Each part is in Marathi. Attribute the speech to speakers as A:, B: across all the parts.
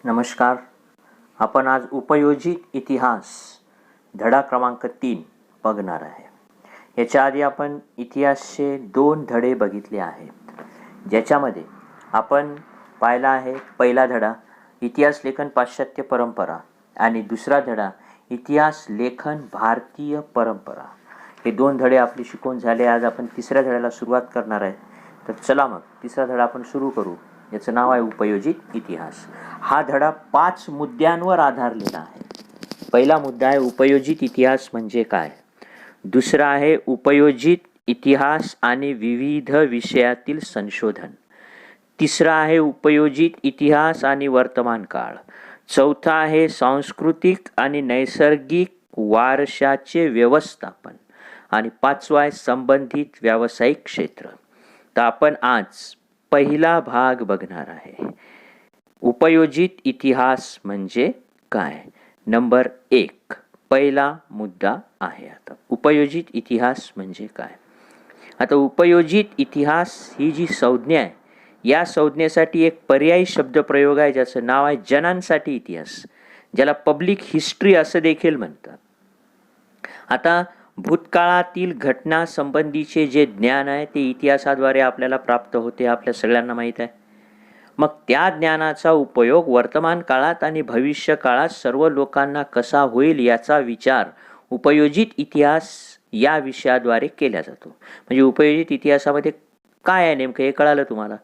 A: नमस्कार. आपण आज उपयोजित इतिहास धडा क्रमांक 3 बघणार आहे. याच्या आधी आपण इतिहासचे 2 धडे बघितले आहेत, ज्याच्यामध्ये आपण पाहिला आहे पहिला धडा इतिहास लेखन पाश्चात्य परंपरा आणि दुसरा धडा इतिहास लेखन भारतीय परंपरा. हे 2 धडे आपले शिकवून झाले. आज आपण तिसऱ्या धड्याला सुरुवात करणार आहे. तर चला मग तिसरा धडा आपण सुरू करू. याचं नाव आहे उपयोजित इतिहास. हा धडा 5 मुद्द्यांवर आधारलेला आहे. पहिला मुद्दा आहे उपयोजित इतिहास म्हणजे काय. दुसरा आहे उपयोजित इतिहास आणि विविध विषयातील संशोधन. तिसरा आहे उपयोजित इतिहास आणि वर्तमान काळ. चौथा आहे सांस्कृतिक आणि नैसर्गिक वारशाचे व्यवस्थापन आणि पाचवा आहे संबंधित व्यावसायिक क्षेत्र. तर आपण आज पहिला भाग बघणार आहे. उपयोजित इतिहास म्हणजे काय. नंबर 1 पहिला मुद्दा आहे. आता उपयोजित इतिहास म्हणजे काय. आता उपयोजित इतिहास ही जी संज्ञा आहे, या संज्ञेसाठी एक पर्यायी शब्दप्रयोग आहे ज्याचं नाव आहे जनांसाठी इतिहास, ज्याला पब्लिक हिस्ट्री असं देखील म्हणतात. आता भूतकाळातील घटना संबंधीचे जे ज्ञान आहे ते इतिहासाद्वारे आपल्याला प्राप्त होते, आपल्या सगळ्यांना माहीत आहे. मग त्या ज्ञानाचा उपयोग वर्तमान काळात आणि भविष्य काळात सर्व लोकांना कसा होईल याचा विचार उपयोजित इतिहास या विषयाद्वारे केला जातो. म्हणजे उपयोजित इतिहासामध्ये काय आहे नेमकं हे कळालं तुम्हाला,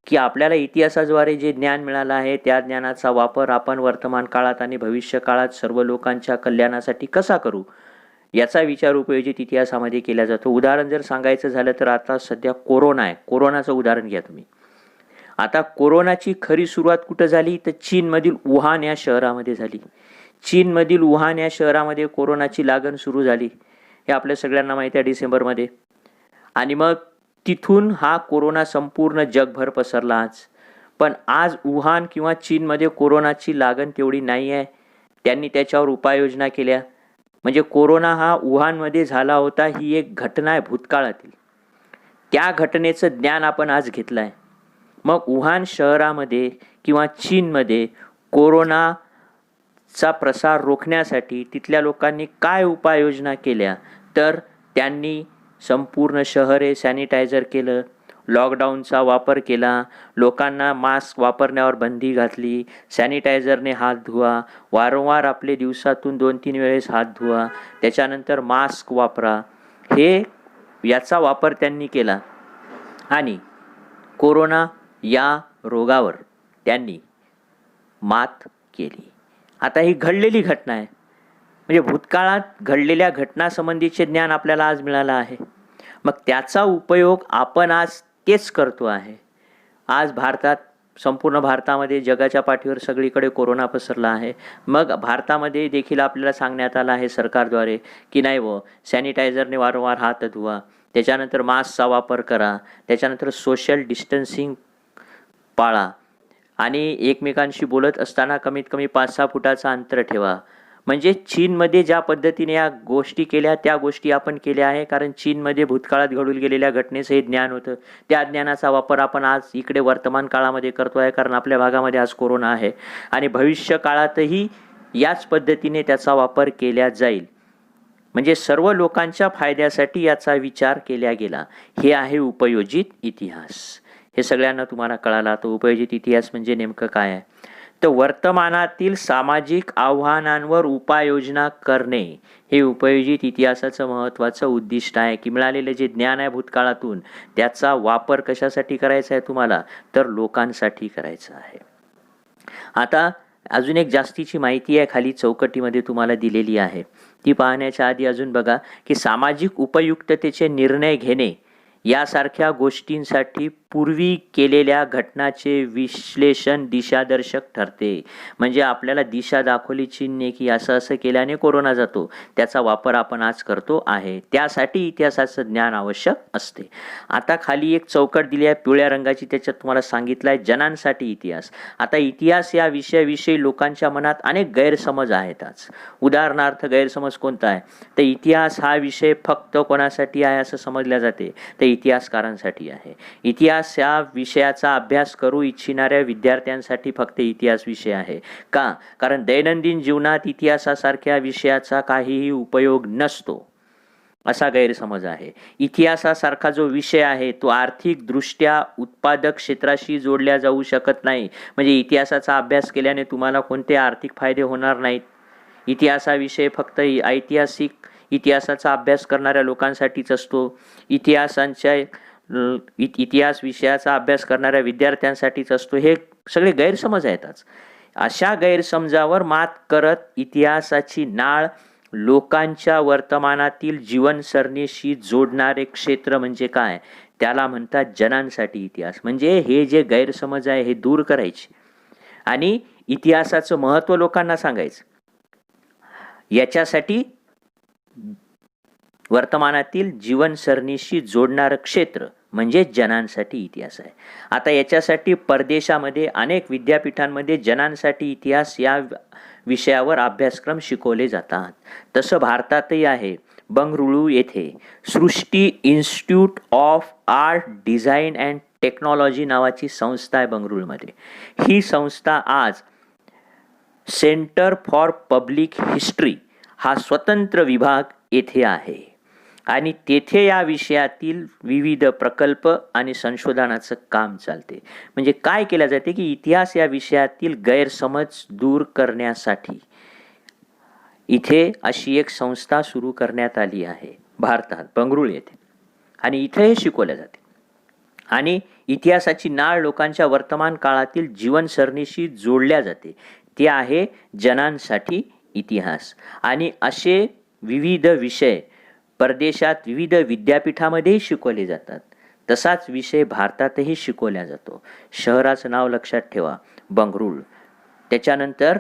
A: की आपल्याला इतिहासाद्वारे जे ज्ञान मिळालं आहे त्या ज्ञानाचा वापर आपण वर्तमान काळात आणि भविष्य काळात सर्व लोकांच्या कल्याणासाठी कसा करू याचा विचार उपयोजित इतिहासामध्ये केला जातो. उदाहरण जर सांगायचं झालं तर आता सध्या कोरोना आहे. कोरोनाचं उदाहरण घ्या तुम्ही. आता कोरोनाची खरी सुरुवात कुठं झाली तर चीनमधील वुहान या शहरामध्ये झाली. चीनमधील वुहान या शहरामध्ये कोरोनाची लागण सुरू झाली. हे आपल्या सगळ्यांना माहिती आहे डिसेंबरमध्ये. आणि मग तिथून हा कोरोना संपूर्ण जगभर पसरला आज. पण आज वुहान किंवा चीनमध्ये कोरोनाची लागण तेवढी नाही आहे. त्यांनी त्याच्यावर उपाययोजना केल्या. म्हणजे कोरोना हा वुहानमध्ये झाला होता ही एक घटना आहे भूतकाळातील. त्या घटनेचं ज्ञान आपण आज घेतलं आहे. मग वुहान शहरामध्ये किंवा चीनमध्ये कोरोनाचा प्रसार रोखण्यासाठी तिथल्या लोकांनी काय उपाययोजना केल्या तर त्यांनी संपूर्ण शहरे सॅनिटायझर केलं, लॉकडाऊनचा वापर केला, लोकांना मास्क वापरण्यावर बंदी घातली, सॅनिटायझरने हात धुवा, वारंवार आपले दिवसातून 2-3 वेळेस हात धुवा, त्याच्यानंतर मास्क वापरा, याचा वापर त्यांनी केला आणि कोरोना या रोगावर त्यांनी मात केली. आता ही घडलेली घटना आहे. म्हणजे भूतकाळात घडलेल्या घटनासंबंधीचे ज्ञान आपल्याला आज मिळालं आहे. मग त्याचा उपयोग आपण आज तेच करतो आहे. आज भारतात, संपूर्ण भारतामध्ये, जगाच्या पाठीवर सगळीकडे कोरोना पसरला आहे. मग भारतामध्ये देखील आपल्याला सांगण्यात आलं आहे सरकारद्वारे की नाही सॅनिटायझरने वारंवार हात धुवा, त्याच्यानंतर मास्कचा वापर करा, त्याच्यानंतर सोशल डिस्टन्सिंग पाळा आणि एकमेकांशी बोलत असताना कमीत कमी 5-6 फुटाचं अंतर ठेवा. म्हणजे चीनमध्ये ज्या पद्धतीने या गोष्टी केल्या त्या गोष्टी आपण केल्या आहे. कारण चीनमध्ये भूतकाळात घडून गेलेल्या घटनेचं हे ज्ञान होतं. त्या ज्ञानाचा वापर आपण आज इकडे वर्तमान काळामध्ये करतो आहे, कारण आपल्या भागामध्ये आज कोरोना आहे आणि भविष्य काळातही याच पद्धतीने त्याचा वापर केला जाईल. म्हणजे सर्व लोकांच्या फायद्यासाठी याचा विचार केला गेला. हे आहे उपयोजित इतिहास. हे सगळ्यांना तुम्हाला कळालं. तर उपयोजित इतिहास म्हणजे नेमकं काय आहे तर वर्तमानातील सामाजिक आव्हानांवर उपाययोजना करणे हे उपयोजित इतिहासाचं महत्त्वाचं उद्दिष्ट आहे. की मिळालेले जे ज्ञान आहे भूतकाळातून त्याचा वापर कशासाठी करायचा आहे तुम्हाला तर लोकांसाठी करायचा आहे. आता अजून एक जास्तीची माहिती आहे खाली चौकटीमध्ये तुम्हाला दिलेली आहे. ती पाहण्याच्या आधी अजून बघा की सामाजिक उपयुक्ततेचे निर्णय घेणे यासारख्या गोष्टींसाठी पूर्वी केलेल्या घटनाचे विश्लेषण दिशादर्शक ठरते. म्हणजे आपल्याला दिशा दाखवली चीनने की असं असं केल्याने कोरोना जातो, त्याचा वापर आपण आज करतो आहे. त्यासाठी इतिहासाचं ज्ञान आवश्यक असते. आता खाली एक चौकट दिली आहे पिवळ्या रंगाची, त्याच्यात तुम्हाला सांगितलं आहे जनांसाठी इतिहास. आता इतिहास या विषयाविषयी लोकांच्या मनात अनेक गैरसमज आहेत आज. उदाहरणार्थ गैरसमज कोणता आहे तर इतिहास हा विषय फक्त कोणासाठी आहे असं समजल्या जाते तर इतिहासकारांसाठी आहे. इतिहास इतिहास या विषयाचा अभ्यास करू इच्छिणाऱ्या विद्यार्थ्यांसाठी फक्त इतिहास विषय आहे का? कारण दैनंदिन जीवनात इतिहासासारख्या विषयाचा काहीही उपयोग नसतो असा गैरसमज आहे. इतिहासासारखा जो विषय आहे तो आर्थिकदृष्ट्या उत्पादक क्षेत्राशी जोडल्या जाऊ शकत नाही. म्हणजे इतिहासाचा अभ्यास केल्याने तुम्हाला कोणते आर्थिक फायदे होणार नाहीत. इतिहासाविषय फक्त ऐतिहासिक इतिहासाचा अभ्यास करणाऱ्या लोकांसाठीच असतो. इतिहास विषयाचा अभ्यास करणाऱ्या विद्यार्थ्यांसाठीच असतो. हे सगळे गैरसमज आहेतच. अशा गैरसमजावर मात करत इतिहासाची नाळ लोकांच्या वर्तमानातील जीवनसरणीशी जोडणारे क्षेत्र म्हणजे काय, त्याला म्हणतात जनांसाठी इतिहास. म्हणजे हे जे गैरसमज आहे हे दूर करायचे आणि इतिहासाचं महत्त्व लोकांना सांगायचं. याच्यासाठी वर्तमानातील जीवनसरणीशी जोडणारं क्षेत्र म्हणजे जनांसाठी इतिहास आहे. आता याच्यासाठी परदेशामध्ये अनेक विद्यापीठांमध्ये जनांसाठी इतिहास या विषयावर अभ्यासक्रम शिकवले जातात. तसं भारतातही आहे. बंगळुरू येथे Srishti institute of art design and technology नावाची संस्था आहे बंगळुरूमध्ये. ही संस्था आज सेंटर फॉर पब्लिक हिस्ट्री हा स्वतंत्र विभाग येथे आहे आणि तेथे या विषयातील विविध प्रकल्प आणि संशोधनाचं काम चालते. म्हणजे काय केलं जाते की इतिहास या विषयातील गैरसमज दूर करण्यासाठी इथे अशी एक संस्था सुरू करण्यात आली आहे भारतात, बंगळुरू येथे, आणि इथे हे शिकवले जाते. आणि इतिहासाची नाळ लोकांच्या वर्तमान काळातील जीवनसरणीशी जोडल्या जाते. ते आहे जनांसाठी इतिहास. आणि असे विविध विषय परदेशात विविध विद्यापीठामध्येही शिकवले जातात. तसाच विषय भारतातही शिकवला जातो. शहराचं नाव लक्षात ठेवा, बंगळुरू. त्याच्यानंतर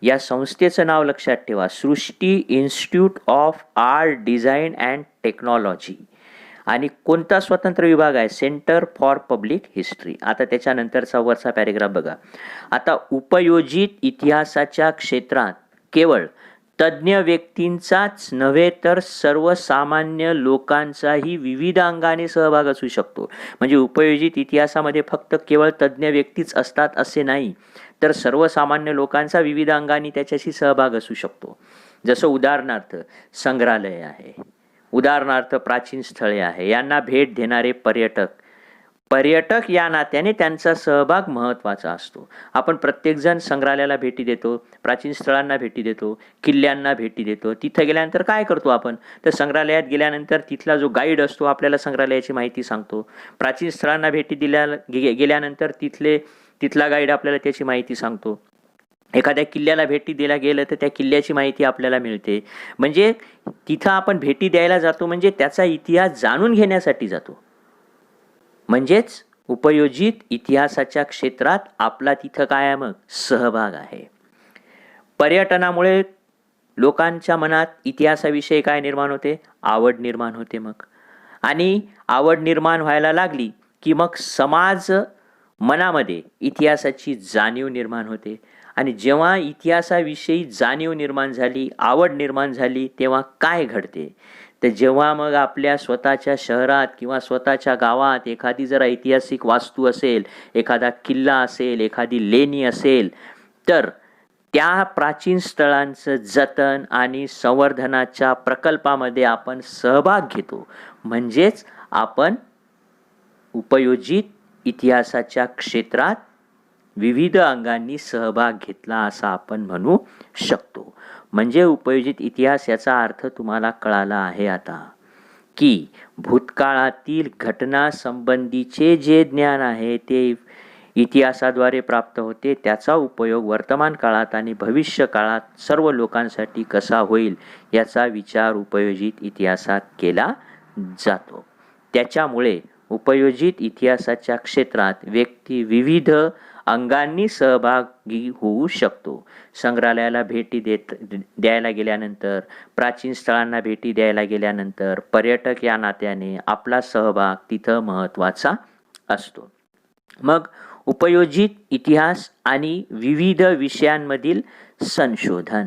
A: या संस्थेचं नाव लक्षात ठेवा, Srishti institute of art design and technology. आणि कोणता स्वतंत्र विभाग आहे, सेंटर फॉर पब्लिक हिस्ट्री. आता त्याच्यानंतरचा वरचा पॅरेग्राफ बघा. आता उपयोजित इतिहासाच्या क्षेत्रात केवळ तज्ज्ञ व्यक्तींचाच नव्हे तर सर्वसामान्य लोकांचाही विविध अंगाने सहभाग असू शकतो. म्हणजे उपयोजित इतिहासामध्ये फक्त केवळ तज्ज्ञ व्यक्तीच असतात असे नाही, तर सर्वसामान्य लोकांचा विविध अंगाने त्याच्याशी सहभाग असू शकतो. जसं उदाहरणार्थ संग्रहालय आहे, उदाहरणार्थ प्राचीन स्थळे आहे, यांना भेट देणारे पर्यटक या नात्याने त्यांचा सहभाग महत्त्वाचा असतो. आपण प्रत्येकजण संग्रहालयाला भेटी देतो, प्राचीन स्थळांना भेटी देतो, किल्ल्यांना भेटी देतो. तिथं गेल्यानंतर काय करतो आपण, तर संग्रहालयात गेल्यानंतर तिथला जो गाईड असतो आपल्याला संग्रहालयाची माहिती सांगतो. प्राचीन स्थळांना भेटी गेल्यानंतर तिथला गाईड आपल्याला त्याची माहिती सांगतो. एखाद्या किल्ल्याला भेटी द्यायला गेलं तर त्या किल्ल्याची माहिती आपल्याला मिळते. म्हणजे तिथं आपण भेटी द्यायला जातो म्हणजे त्याचा इतिहास जाणून घेण्यासाठी जातो. म्हणजेच उपयोजित इतिहासाच्या क्षेत्रात आपला तिथं काय आहे, मग सहभाग आहे. पर्यटनामुळे लोकांच्या मनात इतिहासाविषयी काय निर्माण होते, आवड निर्माण होते. मग आणि आवड निर्माण व्हायला लागली की मग समाज मनामध्ये इतिहासाची जाणीव निर्माण होते. आणि जेव्हा इतिहासाविषयी जाणीव निर्माण झाली, आवड निर्माण झाली, तेव्हा काय घडते, तर जेव्हा मग आपल्या स्वतःच्या शहरात किंवा स्वतःच्या गावात एखादी जर ऐतिहासिक वास्तू असेल, एखादा किल्ला असेल, एखादी लेणी असेल, तर त्या प्राचीन स्थळांचं जतन आणि संवर्धनाच्या प्रकल्पामध्ये आपण सहभाग घेतो. म्हणजेच आपण उपयोजित इतिहासाच्या क्षेत्रात विविध अंगांनी सहभाग घेतला असं आपण म्हणू शकतो. म्हणजे उपयोजित इतिहास याचा अर्थ तुम्हाला कळाला आहे आता, की भूतकाळातील घटनासंबंधीचे जे ज्ञान आहे ते इतिहासाद्वारे प्राप्त होते. त्याचा उपयोग वर्तमान काळात आणि भविष्य काळात सर्व लोकांसाठी कसा होईल याचा विचार उपयोजित इतिहासात केला जातो. त्याच्यामुळे उपयोजित इतिहासाच्या क्षेत्रात व्यक्ती विविध अंगांनी सहभागी होऊ शकतो. संग्रहालयाला भेटी द्यायला गेल्यानंतर, प्राचीन स्थळांना भेटी द्यायला गेल्यानंतर पर्यटक या नात्याने आपला सहभाग तिथं महत्त्वाचा असतो. मग उपयोजित इतिहास आणि विविध विषयांमधील संशोधन.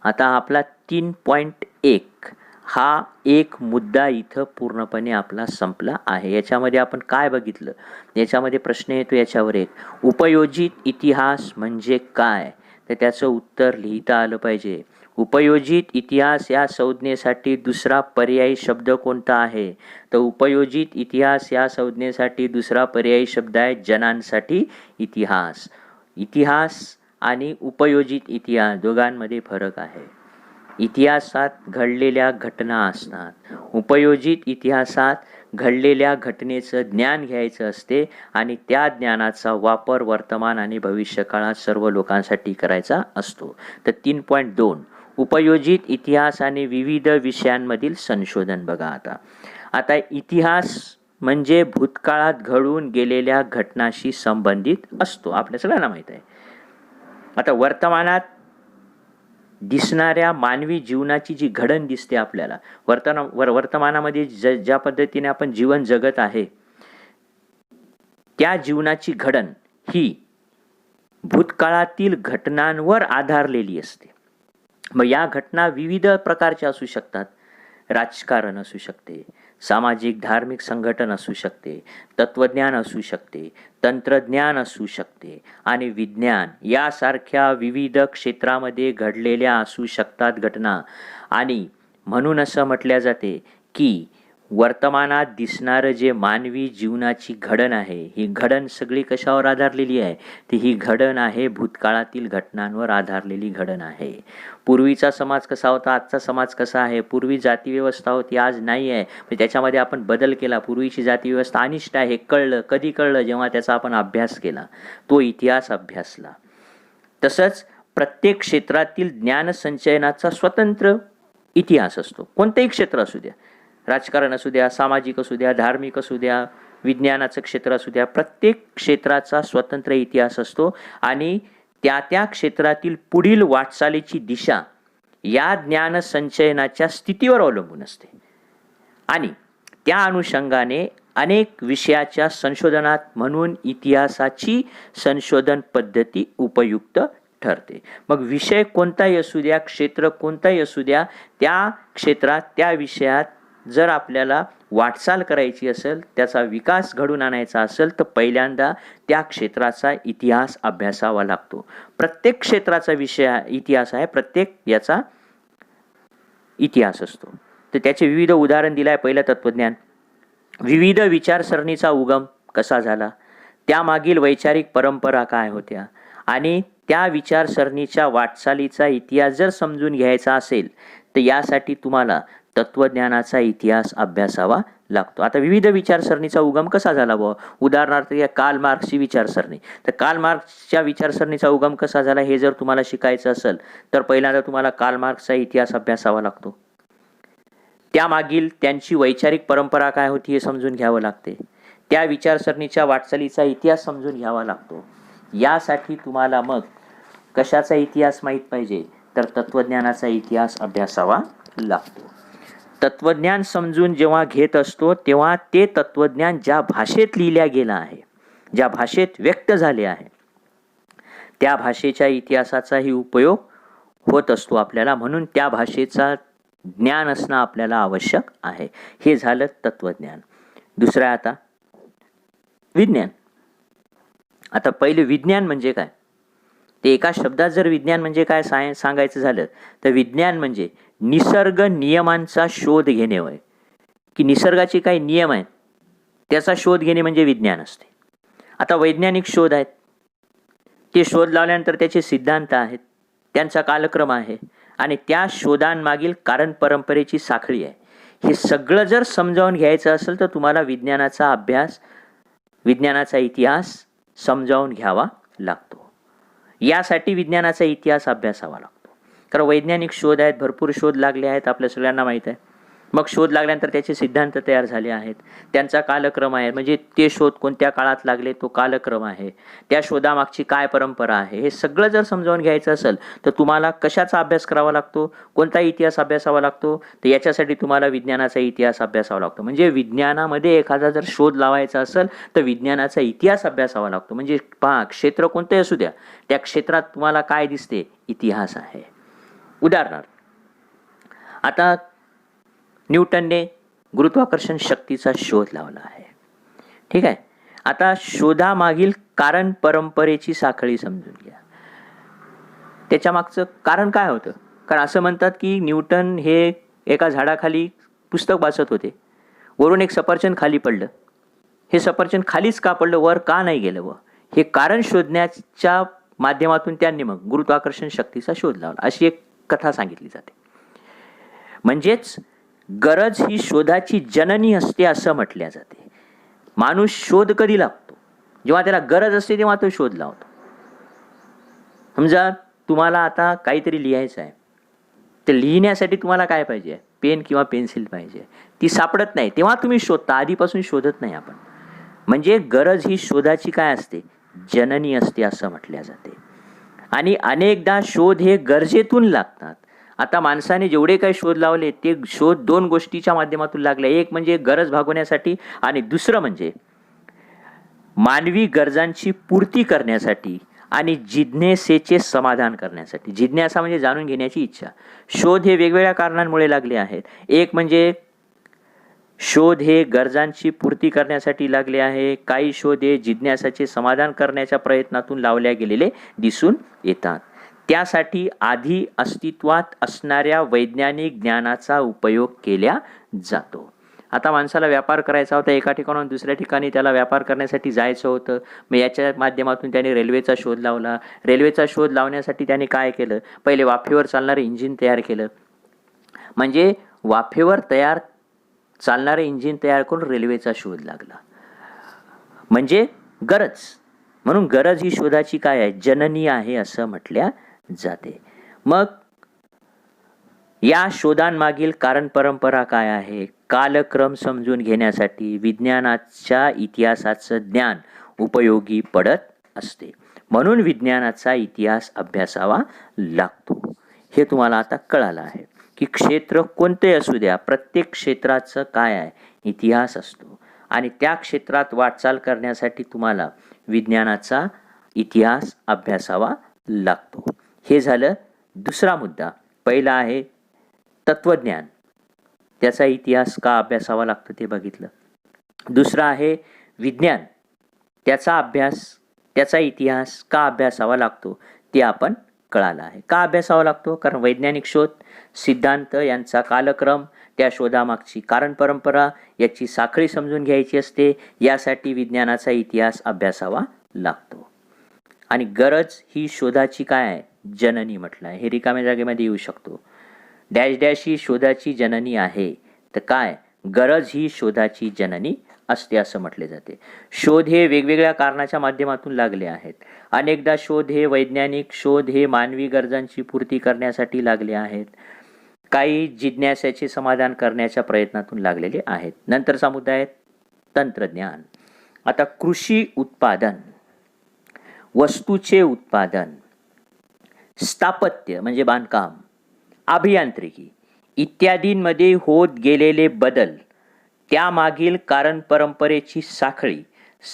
A: आता आपला 3.1 हा एक मुद्दा इथं पूर्णपणे आपला संपला आहे. याच्यामध्ये आपण काय बघितलं, याच्यामध्ये प्रश्न येतो याच्यावर एक, उपयोजित इतिहास म्हणजे काय, तर त्याचं उत्तर लिहिता आलं पाहिजे. उपयोजित इतिहास या संज्ञेसाठी दुसरा पर्यायी शब्द कोणता आहे, तर उपयोजित इतिहास या संज्ञेसाठी दुसरा पर्यायी शब्द आहे जनांसाठी इतिहास. इतिहास आणि उपयोजित इतिहास दोघांमध्ये फरक आहे. इतिहासात घडलेल्या घटना असतात, उपयोजित इतिहासात घडलेल्या घटनेचं ज्ञान घ्यायचं असते आणि त्या ज्ञानाचा वापर वर्तमान आणि भविष्यकाळात सर्व लोकांसाठी करायचा असतो. तर 3.2 उपयोजित इतिहास आणि विविध विषयांमधील संशोधन बघा. आता इतिहास म्हणजे भूतकाळात घडून गेलेल्या घटनाशी संबंधित असतो, आपल्या सगळ्यांना माहीत आहे. आता वर्तमानात दिसणाऱ्या मानवी जीवनाची जी घडण दिसते आपल्याला, वर्तमानामध्ये ज्या पद्धतीने आपण जीवन जगत आहे, त्या जीवनाची घडण ही भूतकाळातील घटनांवर आधारलेली असते. मग या घटना विविध प्रकारच्या असू शकतात. राजकारण असू शकते, सामाजिक धार्मिक संघटन असू शकते, तत्वज्ञान असू शकते, तंत्रज्ञान असू शकते आणि विज्ञान यासारख्या विविध क्षेत्रामध्ये घडलेल्या असू शकतात घटना. आणि म्हणून असं म्हटल्या जाते की वर्तमानात दिसणारं जे मानवी जीवनाची घडण आहे, ही घडण सगळी कशावर आधारलेली आहे, ती ही घडण आहे भूतकाळातील घटनांवर आधारलेली घडण आहे. पूर्वीचा समाज कसा होता, आजचा समाज कसा आहे, पूर्वी जातीव्यवस्था होती, आज नाही आहे, पण त्याच्यामध्ये आपण बदल केला. पूर्वीची जातीव्यवस्था अनिष्ट आहे, कळलं. कधी कळलं, जेव्हा त्याचा आपण अभ्यास केला, तो इतिहास अभ्यासला. तसंच प्रत्येक क्षेत्रातील ज्ञानसंचयनाचा स्वतंत्र इतिहास असतो. कोणतेही क्षेत्र असू द्या, राजकारण असू द्या, सामाजिक असू द्या, धार्मिक असू द्या, विज्ञानाचं क्षेत्र असू द्या, प्रत्येक क्षेत्राचा स्वतंत्र इतिहास असतो आणि त्या त्या क्षेत्रातील पुढील वाटचालीची दिशा या ज्ञानसंचयनाच्या स्थितीवर अवलंबून असते. आणि त्या अनुषंगाने अनेक विषयाच्या संशोधनात म्हणून इतिहासाची संशोधन पद्धती उपयुक्त ठरते. मग विषय कोणताही असू द्या, क्षेत्र कोणताही असू द्या, त्या क्षेत्रात त्या विषयात जर आपल्याला वाटचाल करायची असेल, त्याचा विकास घडून आणायचा असेल, तर पहिल्यांदा त्या क्षेत्राचा इतिहास अभ्यासावा लागतो. प्रत्येक क्षेत्राचा विषय इतिहास आहे, प्रत्येक याचा इतिहास असतो. तर त्याचे विविध उदाहरण दिलं आहे. पहिलं तत्वज्ञान, विविध विचारसरणीचा उगम कसा झाला, त्यामागील वैचारिक परंपरा काय होत्या आणि त्या विचारसरणीच्या वाटचालीचा इतिहास जर समजून घ्यायचा असेल तर यासाठी तुम्हाला तत्वज्ञानाचा इतिहास अभ्यासावा लागतो. आता विविध विचारसरणीचा उगम कसा झाला बुवा, उदाहरणार्थ या कार्ल मार्क्सची विचारसरणी. तर कार्ल मार्क्सच्या विचारसरणीचा उगम कसा झाला हे जर तुम्हाला शिकायचं असेल तर पहिल्यांदा तुम्हाला कार्ल मार्क्सचा इतिहास अभ्यासावा लागतो. त्यामागील त्यांची वैचारिक परंपरा काय होती हे समजून घ्यावं लागते. त्या विचारसरणीच्या वाटचालीचा इतिहास समजून घ्यावा लागतो. यासाठी तुम्हाला मग कशाचा इतिहास माहीत पाहिजे, तर तत्वज्ञानाचा इतिहास अभ्यासावा लागतो. तत्वज्ञान समजून जेव्हा घेत असतो तेव्हा ते तत्वज्ञान ज्या भाषेत लिहिल्या गेलं आहे, ज्या भाषेत व्यक्त झाले आहे, त्या भाषेच्या इतिहासाचाही उपयोग होत असतो आपल्याला. म्हणून त्या भाषेचा ज्ञान असणं आपल्याला आवश्यक आहे. हे झालं तत्वज्ञान. दुसरं आता विज्ञान. आता पहिले विज्ञान म्हणजे काय, ते एका शब्दात जर विज्ञान म्हणजे काय सांगायचं झालं तर विज्ञान म्हणजे निसर्ग नियमांचा शोध घेणे होय. की निसर्गाचे काही नियम आहेत त्याचा शोध घेणे म्हणजे विज्ञान असते. आता वैज्ञानिक शोध आहेत, ते शोध लावल्यानंतर त्याचे सिद्धांत आहेत, त्यांचा कालक्रम आहे आणि त्या शोधांमागील कारण परंपरेची साखळी आहे. हे सगळं जर समजावून घ्यायचं असेल तर तुम्हाला विज्ञानाचा अभ्यास, विज्ञानाचा इतिहास समजावून घ्यावा लागतो. यासाठी विज्ञानाचा इतिहास अभ्यासावा लागतो. कारण वैज्ञानिक शोध आहेत, भरपूर शोध लागले आहेत, आपल्या सगळ्यांना माहीत आहे. मग शोध लागल्यानंतर त्याचे सिद्धांत तयार झाले आहेत, त्यांचा कालक्रम आहे, म्हणजे ते शोध कोणत्या काळात लागले तो कालक्रम आहे, त्या शोधामागची काय परंपरा आहे, हे सगळं जर समजावून घ्यायचं असेल तर तुम्हाला कशाचा अभ्यास करावा लागतो, कोणता इतिहास अभ्यासावा लागतो, तर याच्यासाठी तुम्हाला विज्ञानाचा इतिहास अभ्यासावा लागतो. म्हणजे विज्ञानामध्ये एखादा जर शोध लावायचा असेल तर विज्ञानाचा इतिहास अभ्यासावा लागतो. म्हणजे पहा, क्षेत्र कोणतेही असू द्या, त्या क्षेत्रात तुम्हाला काय दिसते, इतिहास आहे. उदाहरणार्थ आता न्यूटनने गुरुत्वाकर्षण शक्तीचा शोध लावला आहे. ठीक आहे. आता शोधामागील कारण परंपरेची साखळी समजून घ्या. त्याच्या मागचं कारण काय होतं? कारण असं म्हणतात की न्यूटन हे एका झाडाखाली पुस्तक वाचत होते, वरून एक सफरचंद खाली पडलं. हे सफरचंद खालीच का पडलं, वर का नाही गेलं? हे कारण शोधण्याच्या माध्यमातून त्यांनी मग गुरुत्वाकर्षण शक्तीचा शोध लावला, अशी एक कथा सांगितली जाते. म्हणजेच गरज ही शोधाची जननी असते असं म्हटल्या जाते. माणूस शोध कधी लागतो? जेव्हा त्याला गरज असते तेव्हा तो शोध लावतो. समजा तुम्हाला आता काहीतरी लिहायचं आहे, तर लिहिण्यासाठी तुम्हाला काय पाहिजे? पेन किंवा पेन्सिल पाहिजे. ती सापडत नाही तेव्हा तुम्ही शोधता, आधीपासून शोधत नाही आपण. म्हणजे गरज ही शोधाची काय असते? जननी असते असं म्हटल्या जाते. आणि अनेकदा शोध हे गरजेतून लागतात. आता माणसाने जेवढे काही शोध लावले ते शोध दोन गोष्टीच्या माध्यमातून लागले. एक म्हणजे गरज भागवण्यासाठी आणि दुसरं म्हणजे मानवी गरजांची पूर्ती करण्यासाठी आणि जिज्ञासेचे समाधान करण्यासाठी. जिज्ञासा म्हणजे जाणून घेण्याची इच्छा. शोध हे वेगवेगळ्या कारणांमुळे लागले आहेत. एक म्हणजे शोध हे गरजांची पूर्ती करण्यासाठी लागले आहे. काही शोध हे जिज्ञासाचे समाधान करण्याच्या प्रयत्नातून लावल्या गेलेले दिसून येतात. त्यासाठी आधी अस्तित्वात असणाऱ्या वैज्ञानिक ज्ञानाचा उपयोग केला जातो. आता माणसाला व्यापार करायचा होता, एका ठिकाणाहून दुसऱ्या ठिकाणी त्याला व्यापार करण्यासाठी जायचं होतं. मग याच्या माध्यमातून त्याने रेल्वेचा शोध लावला. रेल्वेचा शोध लावण्यासाठी त्याने काय केलं? पहिले वाफेवर चालणारं इंजिन तयार केलं. म्हणजे वाफेवर चालणारं इंजिन तयार करून रेल्वेचा शोध लागला. म्हणजे गरज. म्हणून गरज ही शोधाची काय आहे? जननी आहे असं म्हटल्या जाते. मग या शोधांमागील कारण परंपरा काय आहे? कालक्रम समजून घेण्यासाठी विज्ञानाच्या इतिहासाचं ज्ञान उपयोगी पडत असते. म्हणून विज्ञानाचा इतिहास अभ्यासावा लागतो. हे तुम्हाला आता कळालं आहे की क्षेत्र कोणते असू द्या, प्रत्येक क्षेत्राचं काय आहे? इतिहास असतो. आणि त्या क्षेत्रात वाटचाल करण्यासाठी तुम्हाला विज्ञानाचा इतिहास अभ्यासावा लागतो. हे झालं दुसरा मुद्दा. पहिला आहे तत्वज्ञान, त्याचा इतिहास का अभ्यासावा लागतो ते बघितलं. दुसरा आहे विज्ञान, त्याचा इतिहास का अभ्यासावा लागतो ते आपण कळालं आहे. का अभ्यासावा लागतो? कारण वैज्ञानिक शोध, सिद्धांत यांचा कालक्रम, त्या शोधामागची कारण परंपरा याची साखळी समजून घ्यायची असते. यासाठी विज्ञानाचा इतिहास अभ्यासावा लागतो. आणि गरज ही शोधाची काय आहे? जननी म्हटलं आहे. हे रिकाम्या जागेमध्ये येऊ शकतो. डॅश डॅश ही शोधाची जननी आहे, तर काय? गरज ही शोधाची जननी असते असं म्हटले जाते. शोध हे वेगवेगळ्या कारणाच्या माध्यमातून लागले आहेत. अनेकदा शोध हे वैज्ञानिक शोध हे मानवी गरजांची पूर्ती करण्यासाठी लागले आहेत. काही जिज्ञासेचे समाधान करण्याच्या प्रयत्नातून लागलेले आहेत. नंतरचा मुद्दा आहे तंत्रज्ञान. आता कृषी उत्पादन, वस्तूचे उत्पादन, स्थापत्य म्हणजे बांधकाम, अभियांत्रिकी इत्यादींमध्ये होत गेलेले बदल, त्यामागील कारण परंपरेची साखळी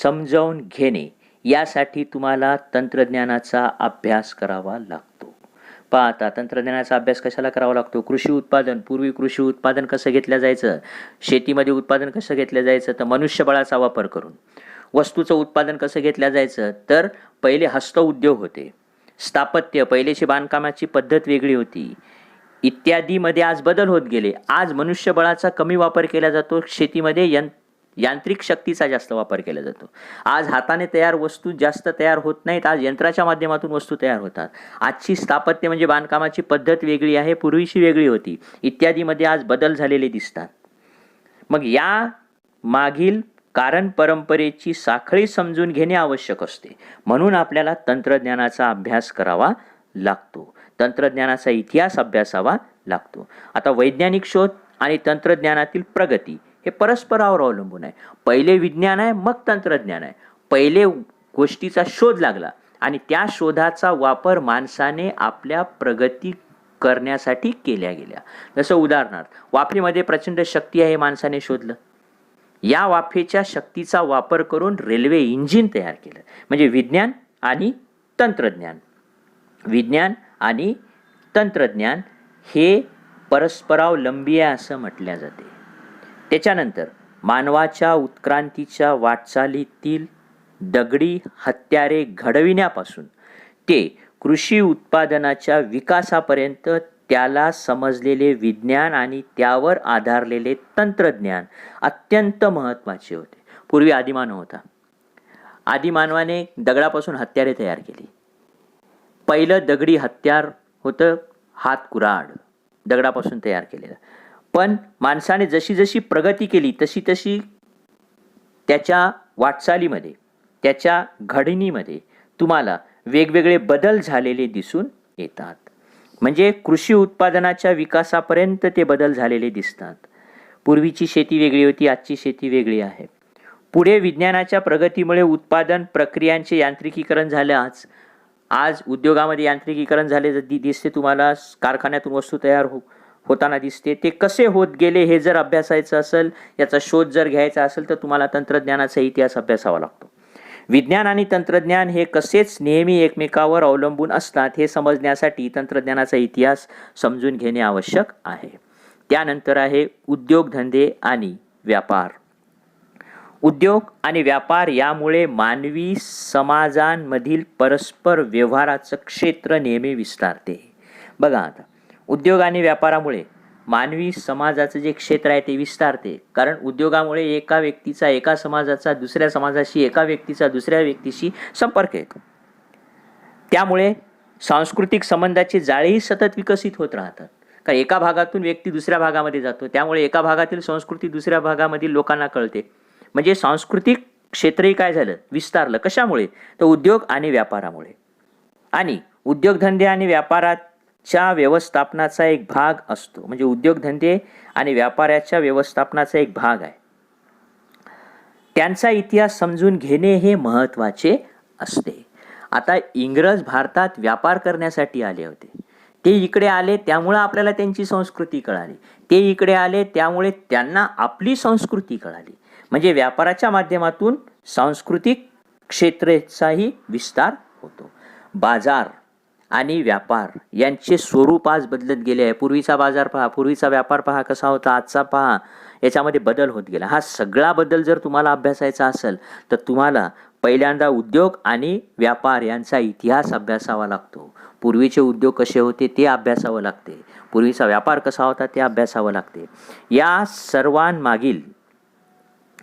A: समजावून घेणे यासाठी तुम्हाला तंत्रज्ञानाचा अभ्यास करावा लागतो. आता तंत्रज्ञानाचा अभ्यास कशाला करावा लागतो? कृषी उत्पादन. पूर्वी कृषी उत्पादन कसं घेतलं जायचं? शेतीमध्ये उत्पादन कसं घेतलं जायचं? तर मनुष्यबळाचा वापर करून. वस्तूचं उत्पादन कसं घेतलं जायचं? तर पहिले हस्तउद्योग होते. स्थापत्य, पहिलेची बांधकामाची पद्धत वेगळी होती. इत्यादीमध्ये आज बदल होत गेले. आज मनुष्यबळाचा कमी वापर केला जातो. शेतीमध्ये यांत्रिक शक्तीचा जास्त वापर केला जातो. आज हाताने तयार वस्तू जास्त तयार होत नाहीत. आज यंत्राच्या माध्यमातून वस्तू तयार होतात. आजची स्थापत्य म्हणजे बांधकामाची पद्धत वेगळी आहे, पूर्वीची वेगळी होती. इत्यादीमध्ये आज बदल झालेले दिसतात. मग या मागील कारण परंपरेची साखळी समजून घेणे आवश्यक असते. म्हणून आपल्याला तंत्रज्ञानाचा अभ्यास करावा लागतो. तंत्रज्ञानाचा इतिहास अभ्यासावा लागतो. आता वैज्ञानिक शोध आणि तंत्रज्ञानातील प्रगती हे परस्परावर अवलंबून आहे. पहिले विज्ञान आहे, मग तंत्रज्ञान आहे. पहिले गोष्टीचा शोध लागला आणि त्या शोधाचा वापर माणसाने आपल्या प्रगती करण्यासाठी केल्या गेल्या. जसं उदाहरणार्थ वाफेमध्ये प्रचंड शक्ती आहे, माणसाने शोधलं. या वाफेच्या शक्तीचा वापर करून रेल्वे इंजिन तयार केलं. म्हणजे विज्ञान आणि तंत्रज्ञान. विज्ञान आणि तंत्रज्ञान हे परस्परावलंबी आहे असं म्हटल्या जाते. त्याच्यानंतर मानवाच्या उत्क्रांतीच्या वाटचालीतील दगडी हत्यारे घडविण्यापासून ते कृषी उत्पादनाच्या विकासापर्यंत त्याला समजलेले विज्ञान आणि त्यावर आधारलेले तंत्रज्ञान अत्यंत महत्त्वाचे होते. पूर्वी आदिमानव होता. आदिमानवाने दगडापासून हत्यारे तयार केली. पहिलं दगडी हत्यार होतं हात कुऱ्हाड, दगडापासून तयार केलेलं. पण माणसाने जशी जशी प्रगती केली तशी तशी त्याच्या वाटचालीमध्ये, त्याच्या घडणीमध्ये तुम्हाला वेगवेगळे बदल झालेले दिसून येतात. म्हणजे कृषी उत्पादनाच्या विकासापर्यंत ते बदल झालेले दिसतात. पूर्वीची शेती वेगळी होती, आजची शेती वेगळी आहे. पुढे विज्ञानाच्या प्रगतीमुळे उत्पादन प्रक्रियांचे यांत्रिकीकरण झालं. आज उद्योगामध्ये यांत्रिकीकरण झाले दिसते तुम्हाला. कारखान्यातून वस्तू तयार होताना दिसते. ते कसे होत गेले हे जर अभ्यासायचं असेल, याचा शोध जर घ्यायचा असेल तर तुम्हाला तंत्रज्ञानाचा इतिहास अभ्यासावा लागतो. विज्ञान आणि तंत्रज्ञान हे कसेच नेहमी एकमेकावर अवलंबून असतात हे समजण्यासाठी तंत्रज्ञानाचा इतिहास समजून घेणे आवश्यक आहे. त्यानंतर आहे उद्योगधंदे आणि व्यापार. उद्योग आणि व्यापार यामुळे मानवी समाजांमधील परस्पर व्यवहाराचं क्षेत्र नेहमी विस्तारते. बघा आता, उद्योग आणि व्यापारामुळे मानवी समाजाचं जे क्षेत्र आहे ते विस्तारते. कारण उद्योगामुळे एका व्यक्तीचा एका समाजाचा दुसऱ्या समाजाशी, एका व्यक्तीचा दुसऱ्या व्यक्तीशी संपर्क येतो. त्यामुळे सांस्कृतिक संबंधाचे जाळेही सतत विकसित होत राहतात. का एका भागातून व्यक्ती दुसऱ्या भागामध्ये जातो, त्यामुळे एका भागातील संस्कृती दुसऱ्या भागामधील लोकांना कळते. म्हणजे सांस्कृतिक क्षेत्रही काय झालं, विस्तारलं. कशामुळे? तर उद्योग आणि व्यापारामुळे. आणि उद्योगधंदे आणि व्यापाराच्या व्यवस्थापनाचा एक भाग असतो. म्हणजे उद्योगधंदे आणि व्यापाराच्या व्यवस्थापनाचा एक भाग आहे. त्यांचा इतिहास समजून घेणे हे महत्त्वाचे असते. आता इंग्रज भारतात व्यापार करण्यासाठी आले होते. ते इकडे आले त्यामुळे आपल्याला त्यांची संस्कृती कळाली. ते इकडे आले त्यामुळे त्यांना आपली संस्कृती कळाली. म्हणजे व्यापाराच्या माध्यमातून सांस्कृतिक क्षेत्राचाही विस्तार होतो. बाजार आणि व्यापार यांचे स्वरूप आज बदलत गेले आहे. पूर्वीचा बाजार पहा, पूर्वीचा व्यापार पहा कसा होता, आजचा पहा, याच्यामध्ये बदल होत गेला. हा सगळा बदल जर तुम्हाला अभ्यासायचा असेल तर तुम्हाला पहिल्यांदा उद्योग आणि व्यापार यांचा इतिहास अभ्यासावा लागतो. पूर्वीचे उद्योग कसे होते ते अभ्यासावं लागते. पूर्वीचा व्यापार कसा होता ते अभ्यासावं लागते. या सर्वांमागील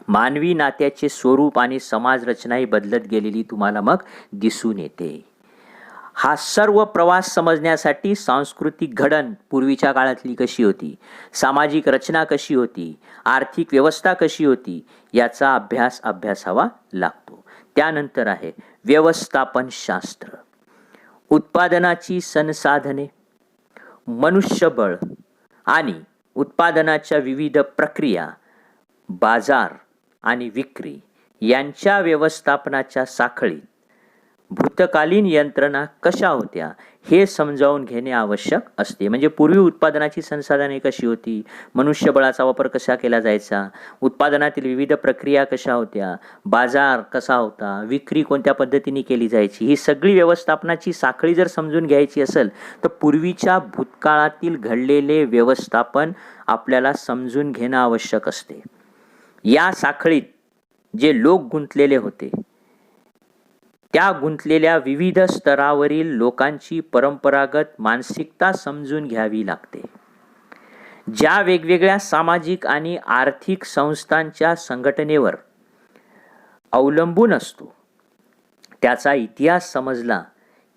A: मानवी नात्याचे स्वरूप आणि समाज रचनाही बदलत गेलेली तुम्हाला मग दिसून येते. हा सर्व प्रवास समजण्यासाठी सांस्कृतिक घडण पूर्वीच्या काळातली कशी होती, सामाजिक रचना कशी होती, आर्थिक व्यवस्था कशी होती, याचा अभ्यास अभ्यासावा लागतो. त्यानंतर आहे व्यवस्थापन शास्त्र. उत्पादनाची संसाधने, मनुष्यबळ आणि उत्पादनाच्या विविध प्रक्रिया, बाजार आणि विक्री यांच्या व्यवस्थापनाच्या साखळीत भूतकालीन यंत्रणा कशा होत्या हे समजावून घेणे आवश्यक असते. म्हणजे पूर्वी उत्पादनाची संसाधने कशी होती, मनुष्यबळाचा वापर कसा केला जायचा, उत्पादनातील विविध प्रक्रिया कशा होत्या, बाजार कसा होता, विक्री कोणत्या पद्धतीने केली जायची, ही सगळी व्यवस्थापनाची साखळी जर समजून घ्यायची असेल तर पूर्वीच्या भूतकाळातील घडलेले व्यवस्थापन आपल्याला समजून घेणं आवश्यक असते. या साखळीत जे लोक गुंतलेले होते त्या गुंतलेल्या विविध स्तरावरील लोकांची परंपरागत मानसिकता समजून घ्यावी लागते. ज्या वेगवेगळ्या सामाजिक आणि आर्थिक संस्थांच्या संघटनेवर अवलंबून असतो त्याचा इतिहास समजला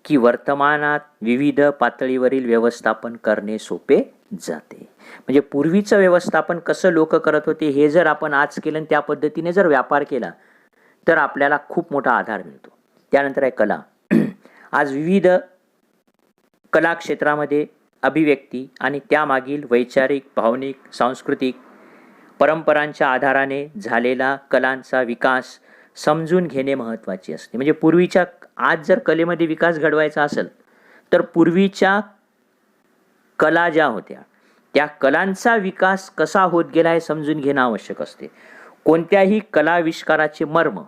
A: की वर्तमानात विविध पातळीवरील व्यवस्थापन करणे सोपे जाते. म्हणजे पूर्वीचं व्यवस्थापन कसं लोक करत होते हे जर आपण आज केलं, त्या पद्धतीने जर व्यापार केला तर आपल्याला खूप मोठा आधार मिळतो. त्यानंतर आहे कला. आज विविध कला क्षेत्रामध्ये अभिव्यक्ती आणि त्यामागील वैचारिक, भावनिक, सांस्कृतिक परंपरांच्या आधाराने झालेला कलांचा विकास समजून घेणे महत्त्वाचे असते. म्हणजे पूर्वीच्या, आज जर कलेमध्ये विकास घडवायचा असेल तर पूर्वीच्या कला ज्या होत्या त्या कलांचा विकास कसा होत गेला हे समजून घेणं आवश्यक असते. कोणत्याही कलाविष्काराचे मर्म,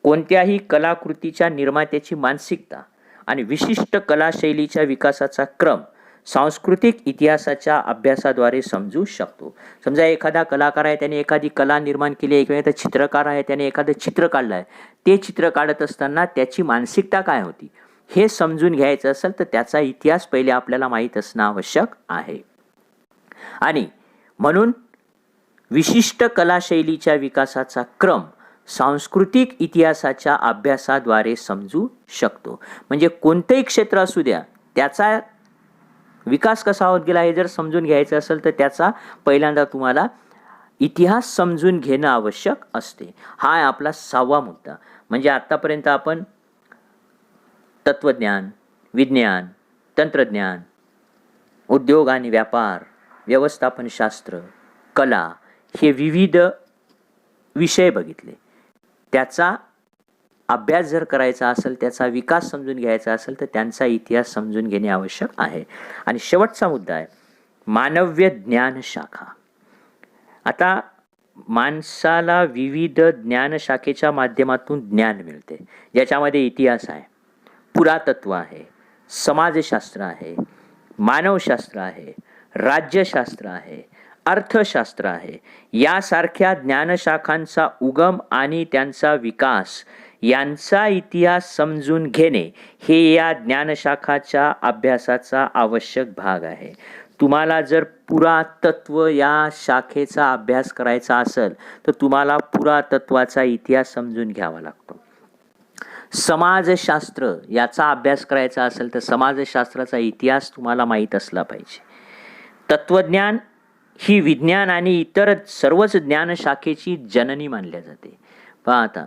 A: कोणत्याही कलाकृतीच्या निर्मात्याची मानसिकता आणि विशिष्ट कलाशैलीच्या विकासाचा क्रम सांस्कृतिक इतिहासाच्या अभ्यासाद्वारे समजू शकतो. समजा एखादा कलाकार आहे, त्याने एखादी कला निर्माण केली आहे, किंवा एखादा चित्रकार आहे, त्याने एखादं चित्र काढलं आहे. ते चित्र काढत असताना त्याची मानसिकता काय होती हे समजून घ्यायचं असेल तर त्याचा इतिहास पहिले आपल्याला माहीत असणं आवश्यक आहे. आणि म्हणून विशिष्ट कलाशैलीच्या विकासाचा क्रम सांस्कृतिक इतिहासाच्या अभ्यासाद्वारे समजू शकतो. म्हणजे कोणतंही क्षेत्र असू द्या, त्याचा विकास कसा होत गेला हे जर समजून घ्यायचं असेल तर त्याचा पहिल्यांदा तुम्हाला इतिहास समजून घेणं आवश्यक असते. हा आहे आपला 6वा मुद्दा. म्हणजे आत्तापर्यंत आपण तत्वज्ञान, विज्ञान, तंत्रज्ञान, उद्योग आणि व्यापार, व्यवस्थापनशास्त्र, कला हे विविध विषय बघितले. त्याचा अभ्यास जर करायचा असेल, त्याचा विकास समजून घ्यायचा असेल तर त्यांचा इतिहास समजून घेणे आवश्यक आहे. आणि शेवटचा मुद्दा आहे मानव्य ज्ञान शाखा. आता माणसाला विविध ज्ञानशाखेच्या माध्यमातून ज्ञान मिळते, ज्याच्यामध्ये इतिहास आहे, पुरातत्व आहे, समाजशास्त्र आहे, मानवशास्त्र आहे, राज्यशास्त्र आहे, अर्थशास्त्र आहे. यासारख्या ज्ञानशाखांचा उगम आणि त्यांचा विकास यांचा इतिहास समजून घेणे हे या ज्ञानशाखाच्या अभ्यासाचा आवश्यक भाग आहे. तुम्हाला जर पुरातत्व या शाखेचा अभ्यास करायचा असेल तर तुम्हाला पुरातत्वाचा इतिहास समजून घ्यावा लागतो. समाजशास्त्र याचा अभ्यास करायचा असेल तर समाजशास्त्राचा इतिहास तुम्हाला माहीत असला पाहिजे. तत्वज्ञान ही विज्ञान आणि इतर सर्वच ज्ञानशाखेची जननी मानल्या जाते. पहा आता,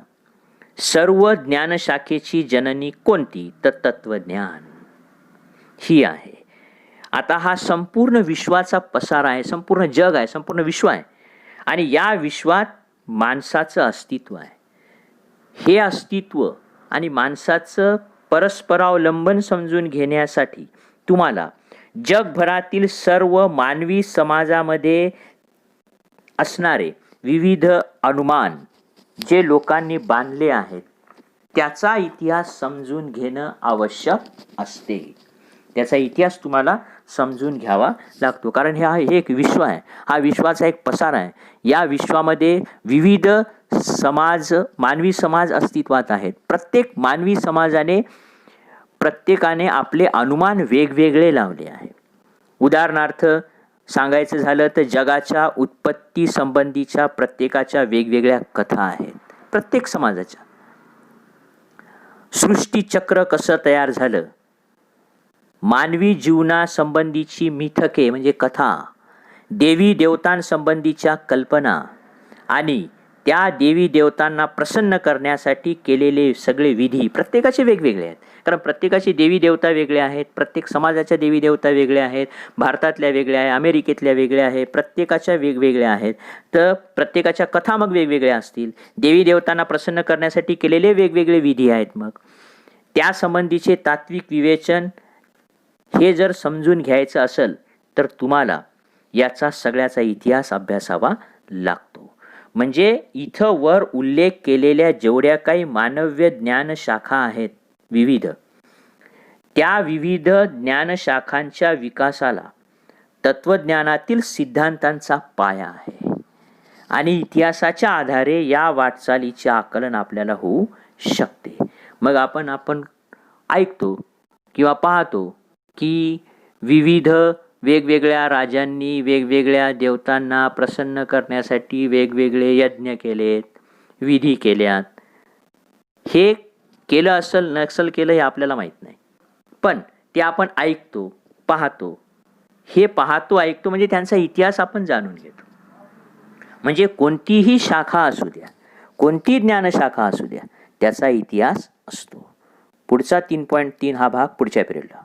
A: सर्व ज्ञानशाखेची जननी कोणती तर तत्वज्ञान ही आहे. आता हा संपूर्ण विश्वाचा पसारा आहे, संपूर्ण जग आहे, संपूर्ण विश्व आहे आणि या विश्वात माणसाचं अस्तित्व आहे. हे अस्तित्व आणि माणसाचं परस्परावलंबन समजून घेण्यासाठी तुम्हाला जगभरातील सर्व मानवी समाजामध्ये असणारे विविध अनुमान जे लोकांनी बांधले आहेत त्याचा इतिहास समजून घेणं आवश्यक असते. त्याचा इतिहास तुम्हाला समजून घ्यावा लागतो, कारण हे एक विश्व आहे, हा विश्वाचा एक पसारा आहे. या विश्वामध्ये विविध समाज, मानवी समाज अस्तित्वात आहेत. प्रत्येक मानवी समाजाने प्रत्येकाने आपले अनुमान वेगवेगळे लावले आहे. उदाहरणार्थ सांगायचं झालं तर जगाच्या उत्पत्ती संबंधीच्या प्रत्येकाच्या वेगवेगळ्या कथा आहेत. प्रत्येक समाजाच्या सृष्टीचक्र कसं तयार झालं, मानवी जीवनासंबंधीची मिथके म्हणजे कथा, देवी देवतांसंबंधीच्या कल्पना आणि त्या देवी देवतांना प्रसन्न करण्यासाठी केलेले सगळे विधी प्रत्येकाचे वेगवेगळे आहेत. कारण प्रत्येकाचे देवी देवता वेगळे आहेत, प्रत्येक समाजाच्या देवी देवता वेगळ्या आहेत, भारतातल्या वेगळ्या आहे, अमेरिकेतल्या वेगळ्या आहे, प्रत्येकाच्या वेगवेगळ्या आहेत. तर प्रत्येकाच्या कथा मग वेगवेगळ्या असतील. देवी देवतांना प्रसन्न करण्यासाठी केलेले वेगवेगळे विधी आहेत. मग त्यासंबंधीचे तात्विक विवेचन हे जर समजून घ्यायचं असेल तर तुम्हाला याचा सगळ्याचा इतिहास अभ्यासावा लागतो. म्हणजे इथं वर उल्लेख केलेल्या जेवढ्या काही मानव्य ज्ञानशाखा आहेत विविध, त्या विविध ज्ञानशाखांच्या विकासाला तत्वज्ञानातील सिद्धांतांचा पाया आहे आणि इतिहासाच्या आधारे या वाटचालीचे आकलन आपल्याला होऊ शकते. मग आपण ऐकतो किंवा पाहतो की विविध वेगवेगळ्या राजांनी वेगवेगळ्या देवतांना प्रसन्न करण्यासाठी वेगवेगळे यज्ञ केलेत, विधी केल्यात. हे केलं असेल नसेल केलं हे आपल्याला माहीत नाही, पण ते आपण ऐकतो, पाहतो. हे पाहतो ऐकतो म्हणजे त्यांचा इतिहास आपण जाणून घेतो. म्हणजे कोणतीही शाखा असू द्या, कोणती ज्ञानशाखा असू द्या, त्याचा इतिहास असतो. पुढचा 3.3 हा भाग पुढच्या पिरियडला.